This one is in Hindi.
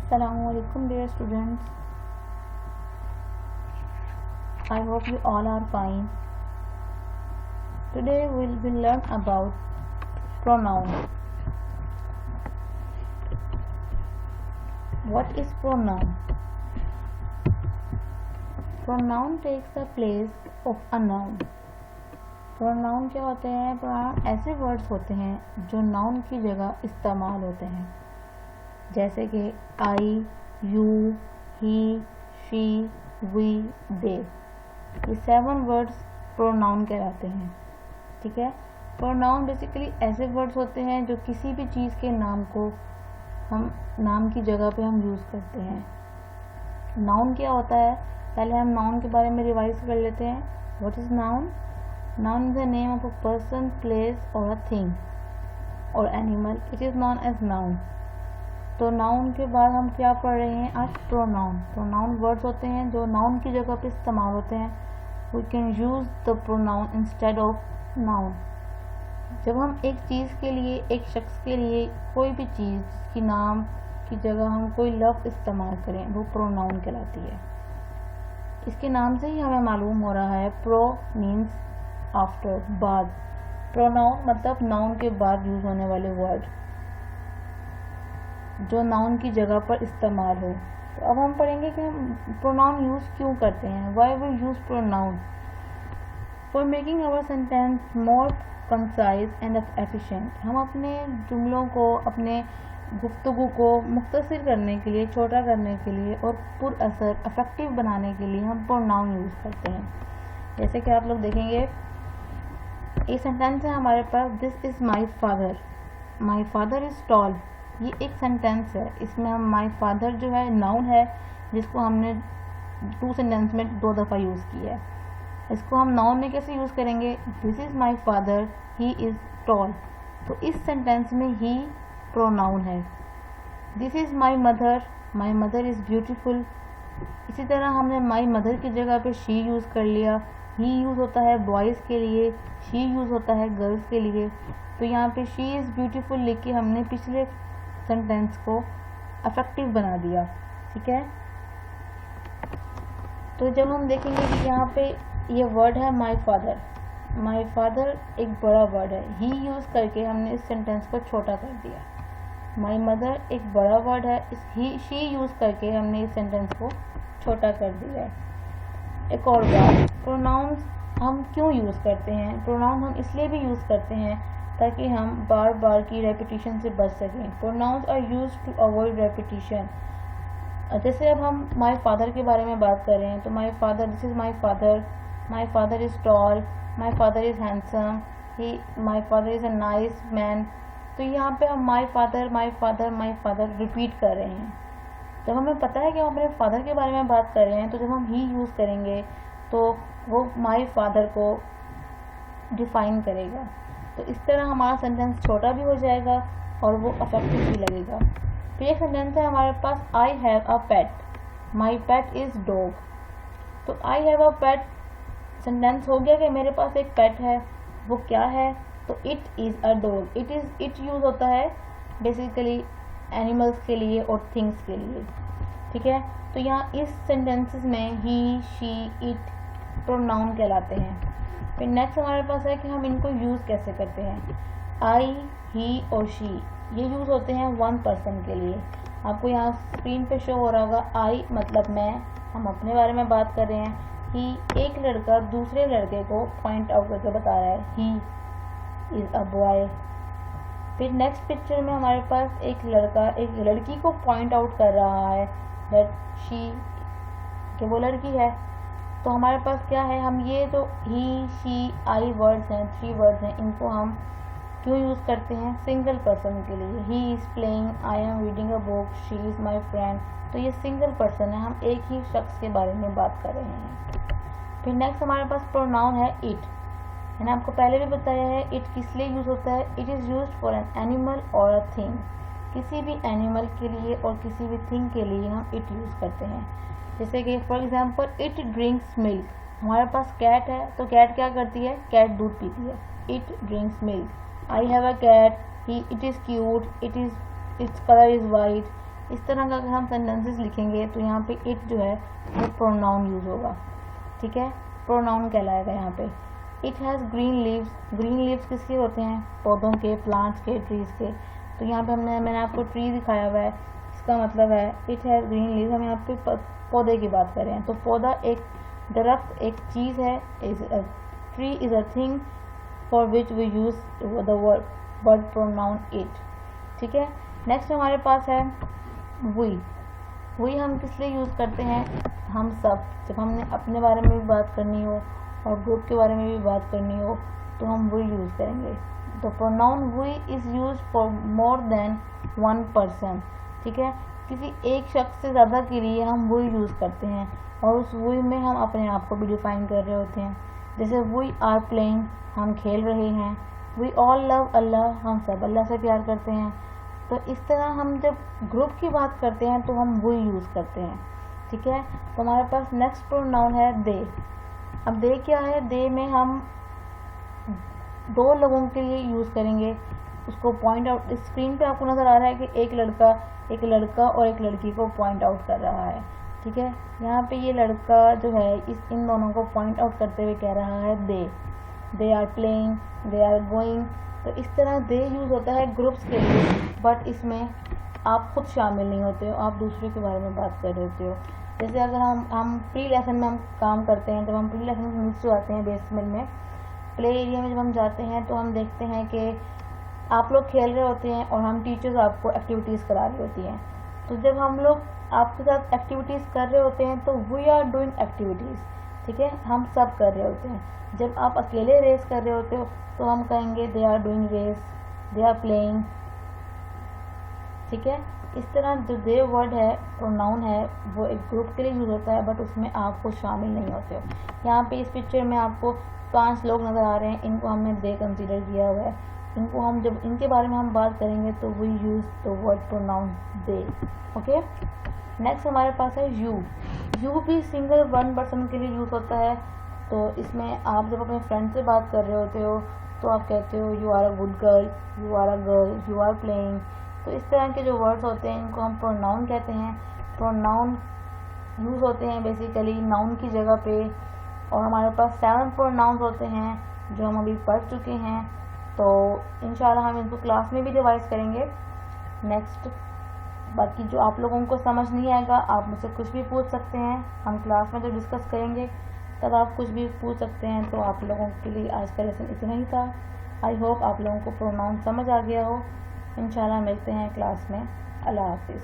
Assalamualaikum dear students. I hope you all are fine. Today we will learn about pronoun. What is pronoun? Pronoun takes the place of a noun. Pronoun क्या होते हैं? pronoun ऐसे वर्ड्स होते हैं जो नाउन की जगह इस्तेमाल होते हैं, जैसे कि आई, यू, ही, शी, वी, दे। ये 7 वर्ड्स प्रोनाउन कहलाते हैं। ठीक है। प्रोनाउन बेसिकली ऐसे वर्ड्स होते हैं जो किसी भी चीज़ के नाम को हम नाम की जगह पे हम यूज़ करते हैं। नाउन क्या होता है? पहले हम नाउन के बारे में रिवाइज कर लेते हैं। What is noun? Noun is the name of a person, place और अ थिंग और animal. It is known as noun. तो नाउन के बाद हम क्या पढ़ रहे हैं आज? प्रोनाउन। प्रोनाउन वर्ड्स होते हैं जो नाउन की जगह पे इस्तेमाल होते हैं। We can use the pronoun instead of noun. जब हम एक चीज़ के लिए, एक शख्स के लिए कोई भी चीज़ जिसकी नाम की जगह हम कोई लफ्ज़ इस्तेमाल करें, वो प्रोनाउन कहलाती है। इसके नाम से ही हमें मालूम हो रहा है प्रो मीन्स आफ्टर, बाद। प्रोनाउन मतलब नाउन के बाद यूज़ होने वाले वर्ड जो नाउन की जगह पर इस्तेमाल हो। तो अब हम पढ़ेंगे कि हम प्रोनाउन यूज़ क्यों करते हैं। Why we use pronoun? For making our sentence more concise and efficient. हम अपने जुमलों को, अपने गुफ्तगू को मुख्तसर करने के लिए, छोटा करने के लिए और पुरअसर इफेक्टिव बनाने के लिए हम प्रोनाउन यूज़ करते हैं। जैसे कि आप लोग देखेंगे, एक सेंटेंस है हमारे पास, this is my father. My father is tall. ये एक सेंटेंस है। इसमें हम माई फादर जो है नाउन है, जिसको हमने 2 सेंटेंस में 2 दफ़ा यूज़ किया है। इसको हम नाउन में कैसे यूज़ करेंगे? This is my father, he is tall. तो इस सेंटेंस में ही प्रोनाउन है। This is my mother is beautiful. इसी तरह हमने माई मदर की जगह पे शी यूज़ कर लिया। ही यूज़ होता है बॉयज़ के लिए, शी यूज़ होता है गर्ल्स के लिए। तो यहाँ पे शी इज़ ब्यूटीफुल लिख के हमने पिछले सेंटेंस को अफेक्टिव बना दिया। ठीक है। तो जब हम देखेंगे कि यहाँ पे ये वर्ड है माई फादर। माई फादर एक बड़ा वर्ड है, ही यूज़ करके हमने इस सेंटेंस को छोटा कर दिया। माई मदर एक बड़ा वर्ड है, इस ही शी यूज़ करके हमने इस सेंटेंस को छोटा कर दिया है। एक और बात, प्रोनाउंस हम क्यों यूज़ करते हैं? प्रोनाउन हम इसलिए भी यूज़ करते हैं ताकि हम बार बार की रेपिटेशन से बच सकें। Pronouns are used to avoid repetition. जैसे अब हम माई फादर के बारे में बात कर रहे हैं, तो my father, this is my father is tall, my father is handsome, my father is a nice man. तो यहाँ पे हम माई फादर रिपीट कर रहे हैं। जब हमें पता है कि हम अपने फादर के बारे में बात कर रहे हैं, तो जब हम ही यूज़ करेंगे तो वो माई फादर को डिफाइन करेगा। तो इस तरह हमारा सेंटेंस छोटा भी हो जाएगा और वो अफेक्टिव भी लगेगा। फिर एक सेंटेंस है हमारे पास, I have a pet, my pet is dog. तो I have a pet sentence हो गया कि मेरे पास एक पेट है। वो क्या है? तो it is a dog. It use होता है बेसिकली एनिमल्स के लिए और थिंग्स के लिए। ठीक है। तो यहाँ इस सेंटेंसेस में ही, शी, इट प्रोनाउन कहलाते हैं। फिर नेक्स्ट हमारे पास है कि हम इनको यूज़ कैसे करते हैं। आई, ही और शी ये यूज़ होते हैं 1 पर्सन के लिए। आपको यहाँ स्क्रीन पे शो हो रहा होगा, आई मतलब मैं, हम अपने बारे में बात कर रहे हैं। ही एक लड़का दूसरे लड़के को पॉइंट आउट करके बता रहा है, ही इज़ अ बॉय। फिर नेक्स्ट पिक्चर में हमारे पास एक लड़का एक लड़की को पॉइंट आउट कर रहा है दैट शी, कि वो लड़की है। तो हमारे पास क्या है, हम ये जो ही, शी, आई वर्ड्स हैं, 3 वर्ड्स हैं, इनको हम क्यों यूज़ करते हैं? सिंगल पर्सन के लिए। He is playing, I am reading a book, she is my friend. तो ये सिंगल पर्सन है, हम एक ही शख्स के बारे में बात कर रहे हैं। फिर नेक्स्ट हमारे पास प्रोनाउन है इट। मैंने आपको पहले भी बताया है इट किस लिए यूज़ होता है। It is used for an animal और अ थिंग। किसी भी एनिमल के लिए और किसी भी थिंग के लिए हम इट यूज़ करते हैं। जैसे कि for example, it drinks milk. हमारे पास कैट है, तो कैट क्या करती है? कैट दूध पीती है। It drinks milk. I have a cat, it is cute, its colour is white. इस तरह का अगर हम सेंटेंसेस लिखेंगे तो यहाँ पे इट जो है वो प्रोनाउन यूज होगा, ठीक है, प्रोनाउन कहलाएगा यहाँ पे। It has green leaves, green leaves किसके होते हैं, पौधों के, प्लांट्स के, ट्रीज के। तो यहाँ पे मैंने आपको ट्री दिखाया हुआ है, इसका मतलब है इट हैज़ ग्रीन लीव्स, हम यहाँ पे पौधे की बात कर रहे हैं। तो पौधा एक दरख्त एक चीज़ है, tree is a thing for which we use the word pronoun it, ठीक है। नेक्स्ट हमारे पास है वी हम किस लिए यूज़ करते हैं, हम सब, जब हमने अपने बारे में भी बात करनी हो और ग्रुप के बारे में भी बात करनी हो तो हम वी यूज़ करेंगे। तो pronoun we is use for more than one person, ठीक है, किसी एक शख्स से ज़्यादा के लिए हम वी यूज़ करते हैं और उस वी में हम अपने आप को भी डिफाइन कर रहे होते हैं। जैसे वी आर प्लेइंग, हम खेल रहे हैं। वी ऑल लव अल्लाह, हम सब अल्लाह से प्यार करते हैं। तो इस तरह हम जब ग्रुप की बात करते हैं तो हम वी यूज़ करते हैं, ठीक है। तो हमारे पास नेक्स्ट प्रोनाउन है दे। अब दे क्या है, दे में हम दो लोगों के लिए यूज़ करेंगे, उसको पॉइंट आउट, स्क्रीन पे आपको नज़र आ रहा है कि एक लड़का और एक लड़की को पॉइंट आउट कर रहा है, ठीक है। यहाँ पे ये लड़का जो है इन दोनों को पॉइंट आउट करते हुए कह रहा है they are playing, they are going. तो इस तरह दे यूज़ होता है ग्रुप्स के लिए, बट इसमें आप खुद शामिल नहीं होते हो, आप दूसरे के बारे में बात कर रहे होते हो। जैसे अगर हम प्री लेसन में हम काम करते हैं, जब हम प्री लेसन में नीचे आते हैं बेसमेंट में, प्ले एरिया में जब हम जाते हैं तो हम देखते हैं कि आप लोग खेल रहे होते हैं और हम टीचर्स आपको एक्टिविटीज़ करा रही होती हैं। तो जब हम लोग आपके साथ एक्टिविटीज़ कर रहे होते हैं तो वी आर डूइंग एक्टिविटीज़, ठीक है, हम सब कर रहे होते हैं। जब आप अकेले रेस कर रहे होते हो तो हम कहेंगे they are doing race, they are playing, ठीक है। इस तरह जो दे वर्ड है प्रोनाउन है वो एक ग्रुप के लिए यूज़ होता है, बट उसमें आपको शामिल नहीं होते हो। यहाँ पे इस पिक्चर में आपको 5 लोग नज़र आ रहे हैं, इनको हमने दे कंसीडर किया हुआ है। इनको हम जब इनके बारे में हम बात करेंगे तो we use the word pronoun they, okay. Next हमारे पास है यू भी सिंगल वन पर्सन के लिए यूज़ होता है। तो इसमें आप जब अपने फ्रेंड से बात कर रहे होते हो तो आप कहते हो you are a good girl, you are a girl, you are playing. तो इस तरह के जो वर्ड्स होते हैं इनको हम प्रोनाउन कहते हैं। प्रोनाउन यूज़ होते हैं बेसिकली नाउन की जगह पे, और हमारे पास 7 प्रोनाउंस होते हैं जो हम अभी पढ़ चुके हैं। तो इंशाल्लाह हम इनको क्लास में भी रिवाइज करेंगे नेक्स्ट। बाकी जो आप लोगों को समझ नहीं आएगा आप मुझसे कुछ भी पूछ सकते हैं, हम क्लास में जो डिस्कस करेंगे तब आप कुछ भी पूछ सकते हैं। तो आप लोगों के लिए आज का लेसन इतना ही था। आई होप आप लोगों को प्रोनाउन समझ आ गया हो। इंशाल्लाह मिलते हैं क्लास में। अल्लाह हाफिज़।